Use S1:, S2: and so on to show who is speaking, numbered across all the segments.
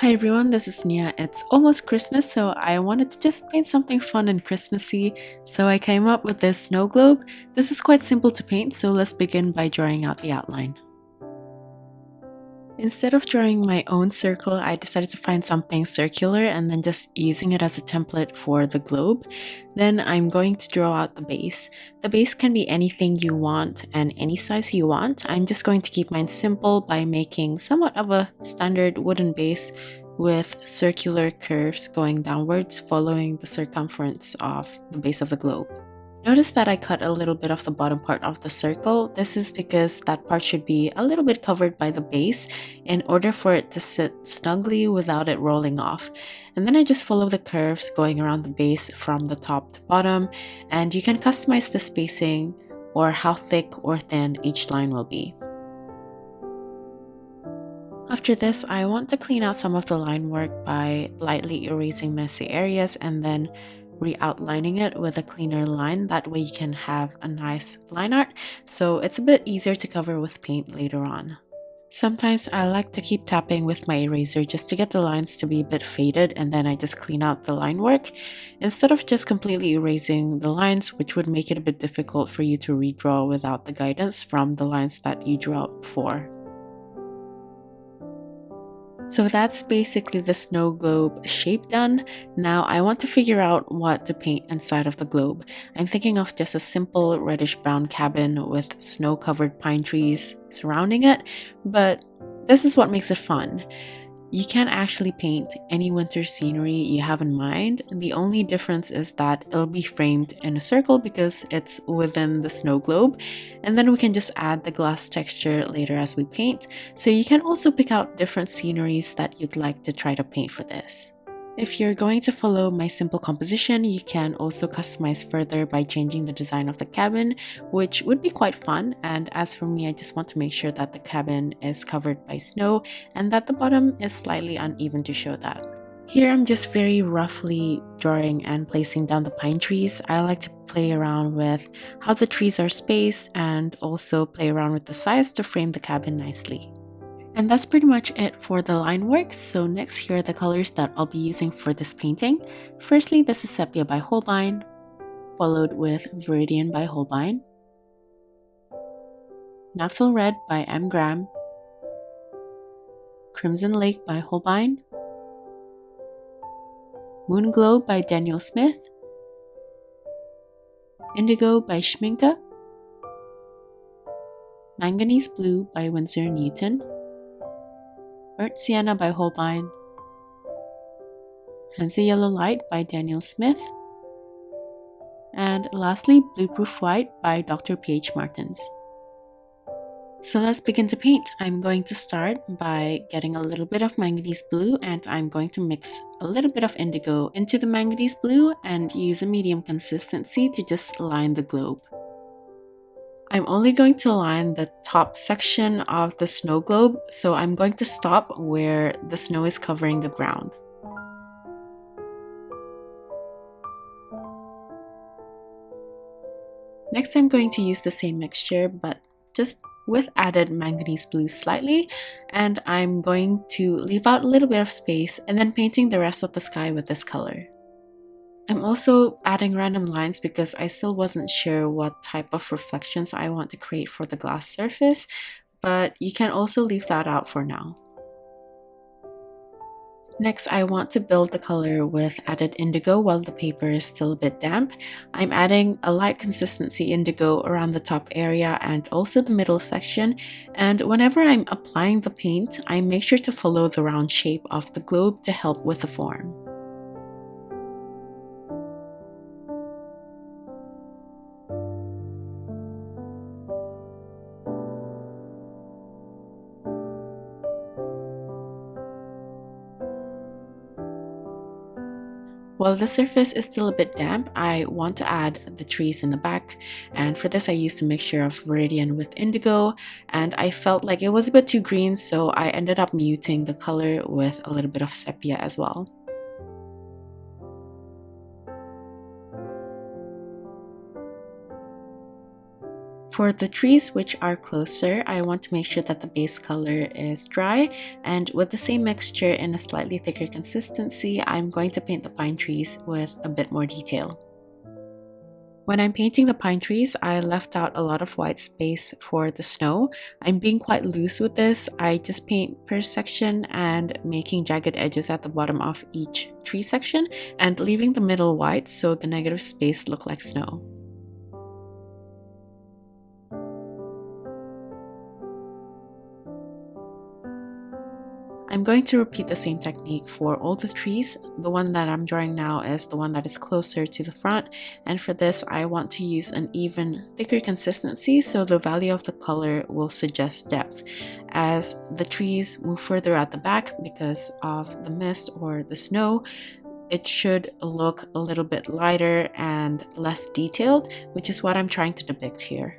S1: Hi everyone, this is Nia. It's almost Christmas, so I wanted to just paint something fun and Christmassy, so I came up with this snow globe. This is quite simple to paint, so let's begin by drawing out the outline. Instead of drawing my own circle, I decided to find something circular and then just using it as a template for the globe. Then I'm going to draw out the base. The base can be anything you want and any size you want. I'm just going to keep mine simple by making somewhat of a standard wooden base with circular curves going downwards following the circumference of the base of the globe. Notice that I cut a little bit of the bottom part of the circle. This is because that part should be a little bit covered by the base in order for it to sit snugly without it rolling off. And then I just follow the curves going around the base from the top to bottom, and you can customize the spacing or how thick or thin each line will be. After this, I want to clean out some of the line work by lightly erasing messy areas and then re-outlining it with a cleaner line. That way you can have a nice line art, so it's a bit easier to cover with paint later on. Sometimes I like to keep tapping with my eraser just to get the lines to be a bit faded, and then I just clean out the line work instead of just completely erasing the lines, which would make it a bit difficult for you to redraw without the guidance from the lines that you drew out before. So that's basically the snow globe shape done. Now I want to figure out what to paint inside of the globe. I'm thinking of just a simple reddish brown cabin with snow covered pine trees surrounding it, but this is what makes it fun. You can actually paint any winter scenery you have in mind. The only difference is that it'll be framed in a circle because it's within the snow globe, and then we can just add the glass texture later as we paint. So you can also pick out different sceneries that you'd like to try to paint for this. If you're going to follow my simple composition, you can also customize further by changing the design of the cabin, which would be quite fun. And as for me, I just want to make sure that the cabin is covered by snow and that the bottom is slightly uneven to show that. Here I'm just very roughly drawing and placing down the pine trees. I like to play around with how the trees are spaced and also play around with the size to frame the cabin nicely. And that's pretty much it for the line work. So next, here are the colors that I'll be using for this painting. Firstly, this is Sepia by Holbein, followed with Veridia by Holbein, Naphthol Red by M. Graham, Crimson Lake by Holbein, Moon Glow by Daniel Smith, Indigo by Schmincke, Manganese Blue by Winsor Newton, Burnt Sienna by Holbein, Hansa Yellow Light by Daniel Smith, and lastly, Blueproof White by Dr. P.H. Martins. So let's begin to paint. I'm going to start by getting a little bit of manganese blue, and I'm going to mix a little bit of indigo into the manganese blue and use a medium consistency to just line the globe. I'm only going to line the top section of the snow globe, so I'm going to stop where the snow is covering the ground. Next, I'm going to use the same mixture, but just with added manganese blue slightly, and I'm going to leave out a little bit of space and then painting the rest of the sky with this color. I'm also adding random lines because I still wasn't sure what type of reflections I want to create for the glass surface, but you can also leave that out for now. Next, I want to build the color with added indigo while the paper is still a bit damp. I'm adding a light consistency indigo around the top area and also the middle section, and whenever I'm applying the paint, I make sure to follow the round shape of the globe to help with the form. While the surface is still a bit damp, I want to add the trees in the back, and for this I used a mixture of Veridia with indigo, and I felt like it was a bit too green, so I ended up muting the color with a little bit of sepia as well. For the trees which are closer, I want to make sure that the base color is dry, and with the same mixture in a slightly thicker consistency, I'm going to paint the pine trees with a bit more detail. When I'm painting the pine trees, I left out a lot of white space for the snow. I'm being quite loose with this. I just paint per section and making jagged edges at the bottom of each tree section and leaving the middle white so the negative space look like snow. I'm going to repeat the same technique for all the trees. The one that I'm drawing now is the one that is closer to the front, and for this I want to use an even thicker consistency so the value of the color will suggest depth. As the trees move further at the back because of the mist or the snow, it should look a little bit lighter and less detailed, which is what I'm trying to depict here.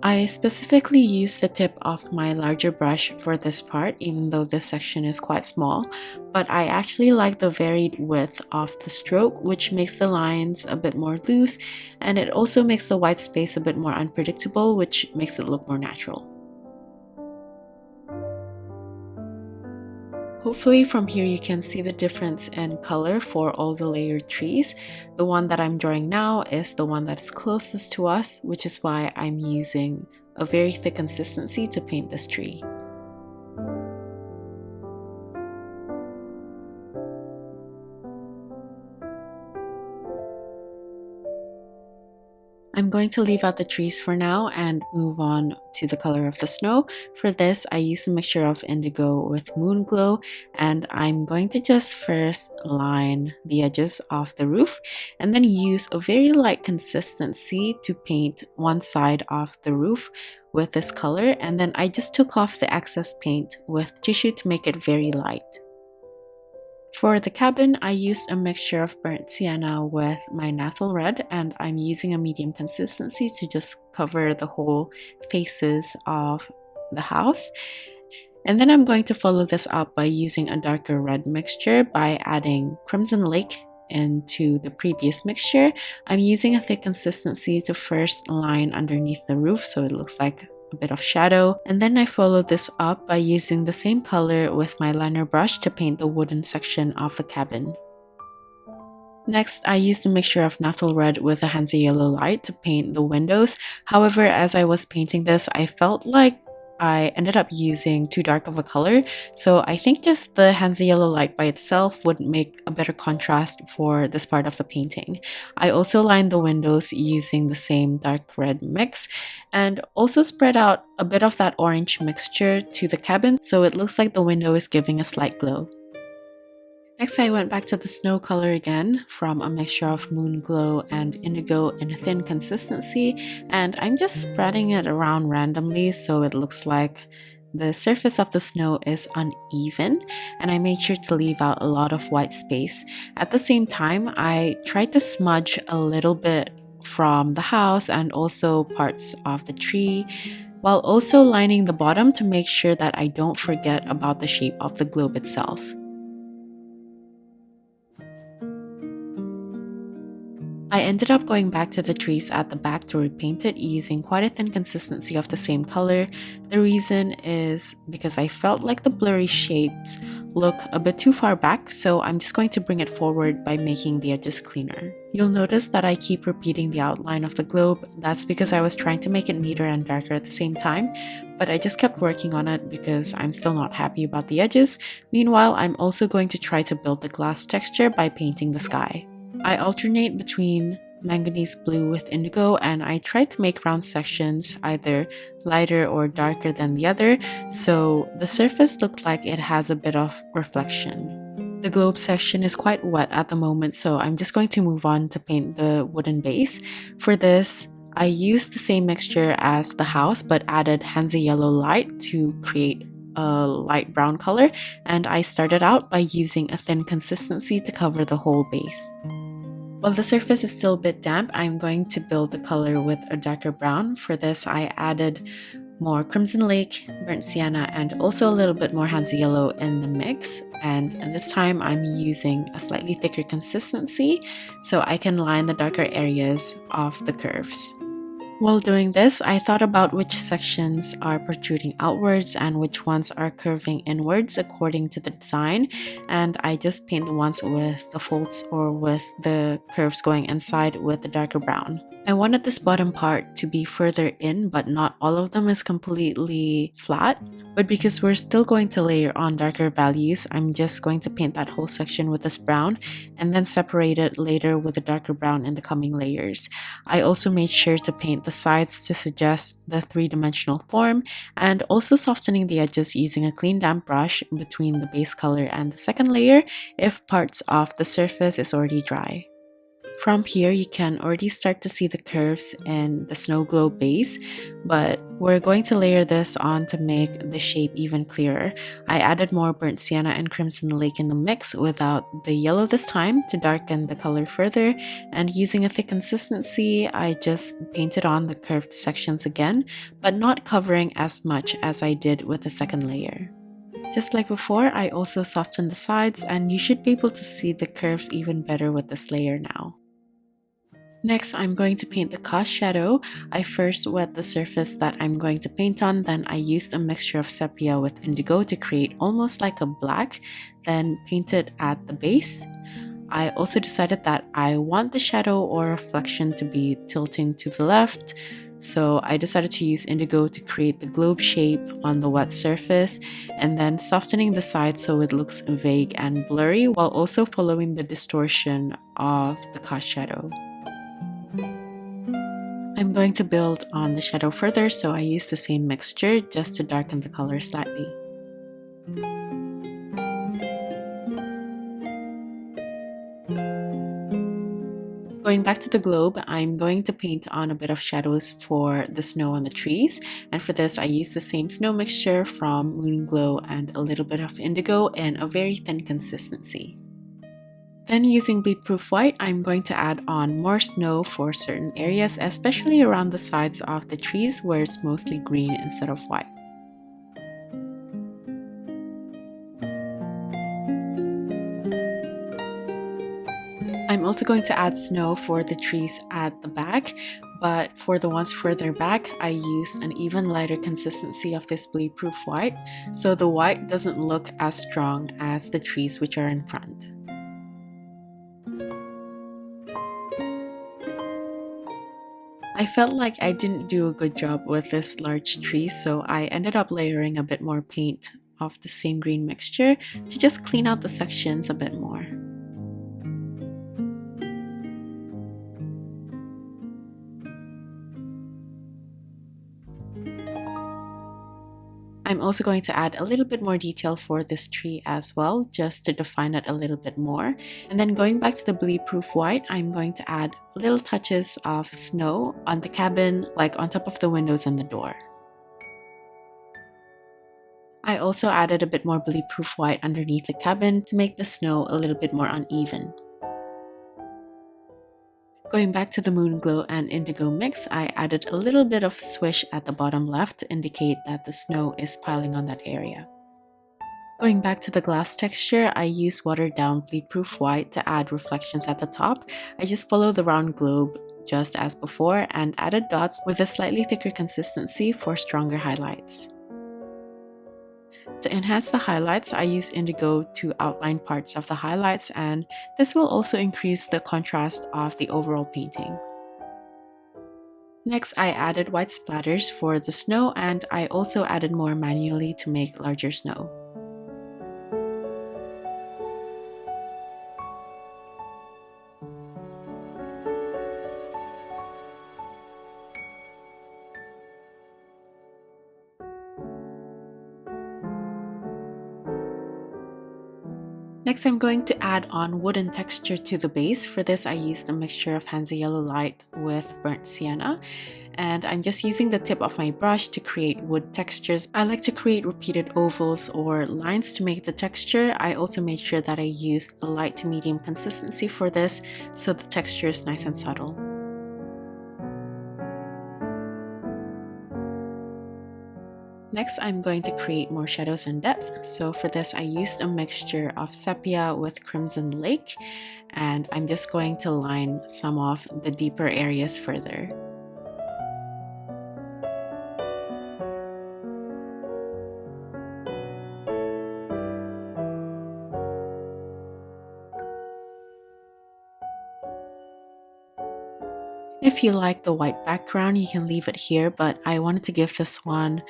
S1: I specifically use the tip of my larger brush for this part, even though this section is quite small, but I actually like the varied width of the stroke, which makes the lines a bit more loose, and it also makes the white space a bit more unpredictable, which makes it look more natural. Hopefully from here you can see the difference in color for all the layered trees. The one that I'm drawing now is the one that's closest to us, which is why I'm using a very thick consistency to paint this tree. I'm going to leave out the trees for now and move on to the color of the snow. For this, I use a mixture of indigo with moon glow, and I'm going to just first line the edges of the roof and then use a very light consistency to paint one side of the roof with this color, and then I just took off the excess paint with tissue to make it very light. For the cabin, I used a mixture of burnt sienna with my Naphthol Red, and I'm using a medium consistency to just cover the whole faces of the house. And then I'm going to follow this up by using a darker red mixture by adding Crimson Lake into the previous mixture. I'm using a thick consistency to first line underneath the roof so it looks like a bit of shadow, and then I followed this up by using the same color with my liner brush to paint the wooden section of the cabin. Next, I used a mixture of Naphthol Red with a Hansa yellow light to paint the windows. However, as I was painting this, I felt like I ended up using too dark of a color, so I think just the Hansa yellow light by itself would make a better contrast for this part of the painting. I also lined the windows using the same dark red mix and also spread out a bit of that orange mixture to the cabin so it looks like the window is giving a slight glow. Next, I went back to the snow color again from a mixture of moon glow and indigo in a thin consistency, and I'm just spreading it around randomly so it looks like the surface of the snow is uneven, and I made sure to leave out a lot of white space. At the same time, I tried to smudge a little bit from the house and also parts of the tree, while also lining the bottom to make sure that I don't forget about the shape of the globe itself. I ended up going back to the trees at the back to repaint it using quite a thin consistency of the same color. The reason is because I felt like the blurry shapes look a bit too far back, so I'm just going to bring it forward by making the edges cleaner. You'll notice that I keep repeating the outline of the globe. That's because I was trying to make it neater and darker at the same time, but I just kept working on it because I'm still not happy about the edges. Meanwhile, I'm also going to try to build the glass texture by painting the sky. I alternate between manganese blue with indigo, and I try to make round sections either lighter or darker than the other, so the surface looked like it has a bit of reflection. The globe section is quite wet at the moment, so I'm just going to move on to paint the wooden base. For this, I used the same mixture as the house but added Hansa yellow light to create a light brown color, and I started out by using a thin consistency to cover the whole base. While the surface is still a bit damp, I'm going to build the color with a darker brown. For this, I added more Crimson Lake, Burnt Sienna, and also a little bit more Hansa Yellow in the mix. And this time I'm using a slightly thicker consistency so I can line the darker areas of the curves. While doing this, I thought about which sections are protruding outwards and which ones are curving inwards according to the design, and I just paint the ones with the folds or with the curves going inside with the darker brown. I wanted this bottom part to be further in, but not all of them is completely flat. But because we're still going to layer on darker values, I'm just going to paint that whole section with this brown and then separate it later with a darker brown in the coming layers. I also made sure to paint the sides to suggest the three-dimensional form, and also softening the edges using a clean damp brush between the base color and the second layer if parts of the surface is already dry. From here, you can already start to see the curves in the snow globe base, but we're going to layer this on to make the shape even clearer. I added more burnt sienna and crimson lake in the mix without the yellow this time to darken the color further, and using a thick consistency, I just painted on the curved sections again, but not covering as much as I did with the second layer. Just like before, I also softened the sides, and you should be able to see the curves even better with this layer now. Next, I'm going to paint the cast shadow. I first wet the surface that I'm going to paint on, then I used a mixture of sepia with indigo to create almost like a black, then painted at the base. I also decided that I want the shadow or reflection to be tilting to the left, so I decided to use indigo to create the globe shape on the wet surface, and then softening the side so it looks vague and blurry while also following the distortion of the cast shadow. I'm going to build on the shadow further, so I use the same mixture just to darken the color slightly. Going back to the globe, I'm going to paint on a bit of shadows for the snow on the trees, and for this I use the same snow mixture from Moonglow and a little bit of indigo in a very thin consistency. Then using bleed-proof white, I'm going to add on more snow for certain areas, especially around the sides of the trees where it's mostly green instead of white. I'm also going to add snow for the trees at the back, but for the ones further back, I used an even lighter consistency of this bleed-proof white, so the white doesn't look as strong as the trees which are in front. I felt like I didn't do a good job with this large tree, so I ended up layering a bit more paint of the same green mixture to just clean out the sections a bit more. I'm also going to add a little bit more detail for this tree as well, just to define it a little bit more. And then going back to the bleed-proof white, I'm going to add little touches of snow on the cabin, like on top of the windows and the door. I also added a bit more bleed-proof white underneath the cabin to make the snow a little bit more uneven. Going back to the Moonglow and Indigo mix, I added a little bit of swish at the bottom left to indicate that the snow is piling on that area. Going back to the glass texture, I used watered down bleed-proof white to add reflections at the top. I just followed the round globe just as before and added dots with a slightly thicker consistency for stronger highlights. To enhance the highlights, I use indigo to outline parts of the highlights, and this will also increase the contrast of the overall painting. Next, I added white splatters for the snow, and I also added more manually to make larger snow. Next, I'm going to add on wooden texture to the base. For this, I used a mixture of Hansa Yellow Light with burnt sienna, and I'm just using the tip of my brush to create wood textures. I like to create repeated ovals or lines to make the texture. I also made sure that I used a light to medium consistency for this, so the texture is nice and subtle. Next, I'm going to create more shadows and depth. So for this, I used a mixture of sepia with crimson lake, and I'm just going to line some of the deeper areas further. If you like the white background, you can leave it here, but I wanted to give this one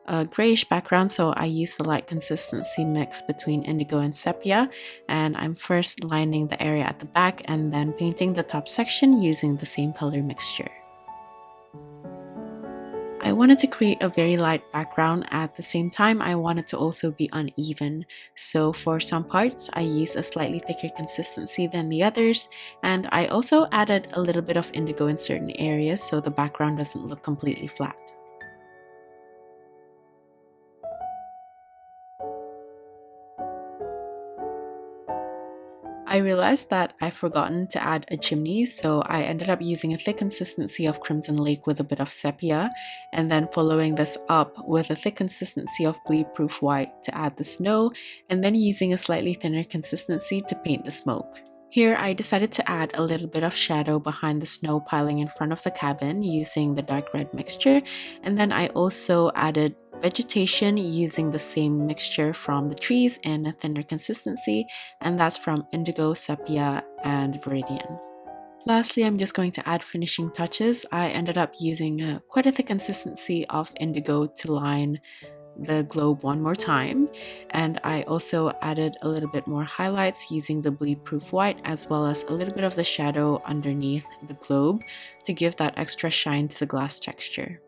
S1: a grayish background, so I used the light consistency mix between indigo and sepia, and I'm first lining the area at the back and then painting the top section using the same color mixture. I wanted to create a very light background. At the same time, I wanted to also be uneven. So for some parts, I used a slightly thicker consistency than the others, and I also added a little bit of indigo in certain areas so the background doesn't look completely flat. I realized that I've forgotten to add a chimney, so I ended up using a thick consistency of Crimson Lake with a bit of sepia, and then following this up with a thick consistency of bleed-proof white to add the snow, and then using a slightly thinner consistency to paint the smoke. Here, I decided to add a little bit of shadow behind the snow piling in front of the cabin using the dark red mixture, and then I also added vegetation using the same mixture from the trees in a thinner consistency, and that's from indigo, sepia, and Veridian. Lastly, I'm just going to add finishing touches. I ended up using quite a thick consistency of indigo to line the globe one more time, and I also added a little bit more highlights using the bleed-proof white as well as a little bit of the shadow underneath the globe to give that extra shine to the glass texture.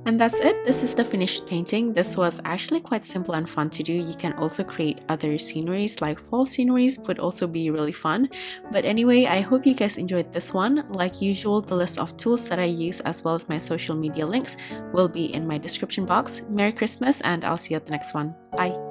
S1: And that's it. This is the finished painting. This was actually quite simple and fun to do. You can also create other sceneries, like fall sceneries would also be really fun. But anyway, I hope you guys enjoyed this one. Like usual, the list of tools that I use as well as my social media links will be in my description box. Merry Christmas, and I'll see you at the next one. Bye!